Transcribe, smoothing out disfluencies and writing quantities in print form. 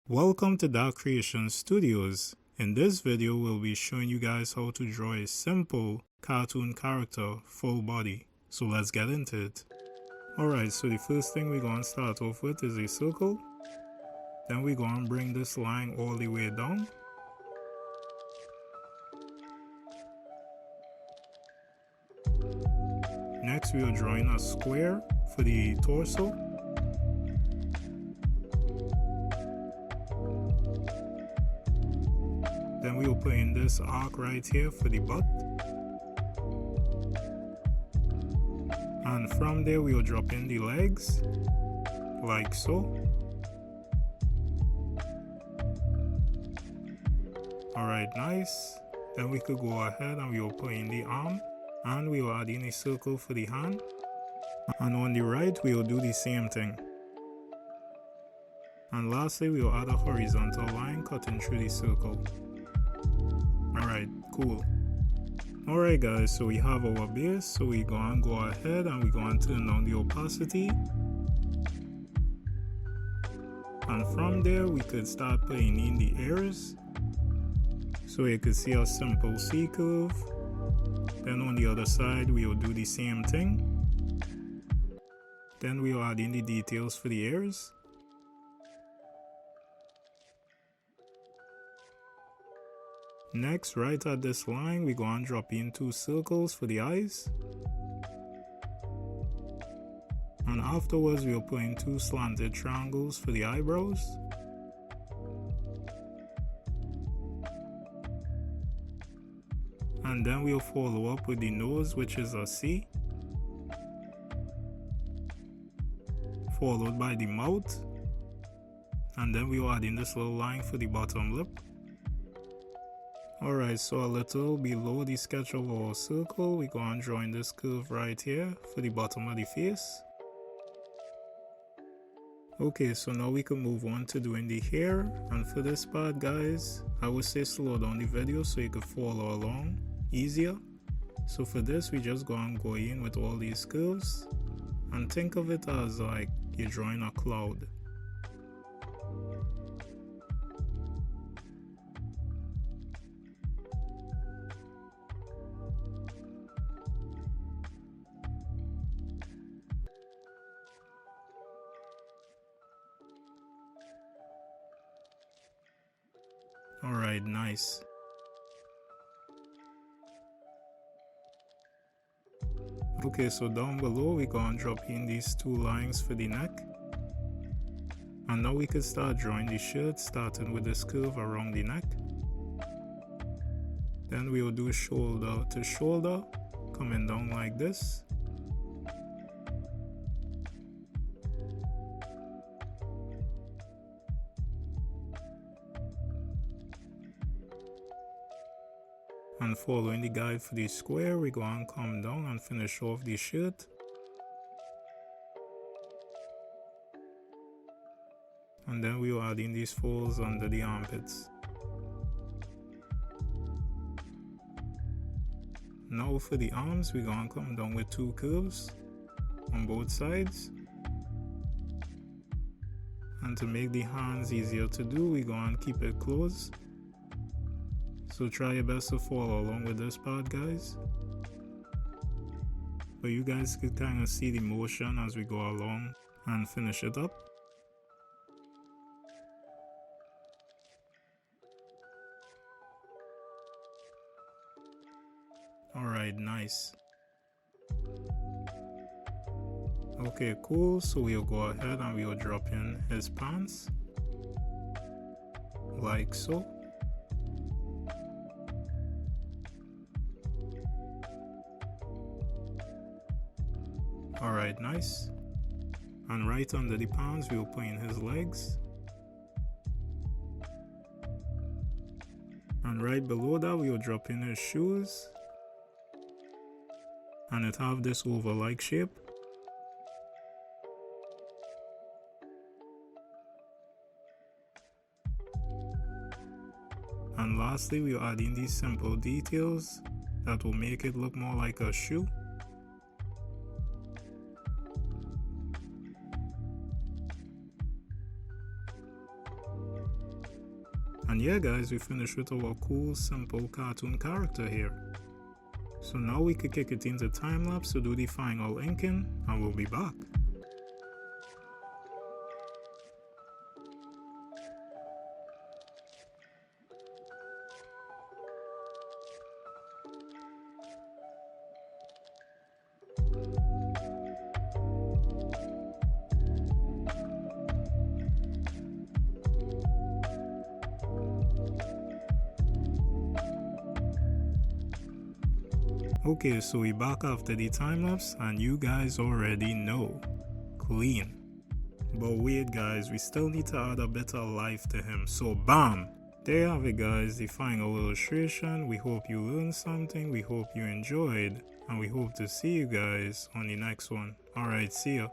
Welcome to Dark Creation Studios. In this video, we'll be showing you guys how to draw a simple cartoon character full body. So let's get into it. Alright, so the first thing we're going to start off with is a circle. Then we're going to bring this line all the way down. Next, we are drawing a square for the torso. Then we will put in this arc right here for the butt. And from there we will drop in the legs, like so. Alright, nice. Then we could go ahead and we will put in the arm. And we will add in a circle for the hand. And on the right we will do the same thing. And lastly we will add a horizontal line cutting through the circle. Alright, cool. Alright guys, so we have our base, so we're going to go ahead and we're going to turn down the opacity. And from there we could start putting in the ears. So you could see a simple C curve. Then on the other side we will do the same thing. Then we will add in the details for the ears. Next, right at this line, we're going to drop in 2 circles for the eyes. And afterwards, we'll put in 2 slanted triangles for the eyebrows. And then we'll follow up with the nose, which is a C. Followed by the mouth. And then we'll add in this little line for the bottom lip. Alright, so a little below the sketch of our circle, we're going to draw in this curve right here for the bottom of the face. Okay, so now we can move on to doing the hair. And for this part, guys, I would say slow down the video so you can follow along easier. So for this, we just going to go in with all these curves and think of it as like you're drawing a cloud. Alright, nice. Okay, so down below we're going to drop in these 2 lines for the neck. And now we can start drawing the shirt, starting with this curve around the neck. Then we will do shoulder to shoulder, coming down like this. And following the guide for the square, we're going to come down and finish off the shirt. And then we will add in these folds under the armpits. Now for the arms, we're going to come down with 2 curves on both sides. And to make the hands easier to do, we're going to keep it closed. So try your best to follow along with this part, guys. But you guys can kind of see the motion as we go along and finish it up. Alright, nice. Okay, cool. So we'll go ahead and we'll drop in his pants. Like so. Alright, nice. And right under the pants, we'll put in his legs. And right below that, we'll drop in his shoes. And it have this oval-like shape. And lastly, we'll add in these simple details that will make it look more like a shoe. And yeah guys, we finished with our cool simple cartoon character here. So now we could kick it into time-lapse to do the final inking, and we'll be back. Okay, so we back after the time-lapse, and you guys already know, clean. But wait guys, we still need to add a bit of life to him, so bam! There you have it guys, the final illustration. We hope you learned something, we hope you enjoyed, and we hope to see you guys on the next one. Alright, see ya.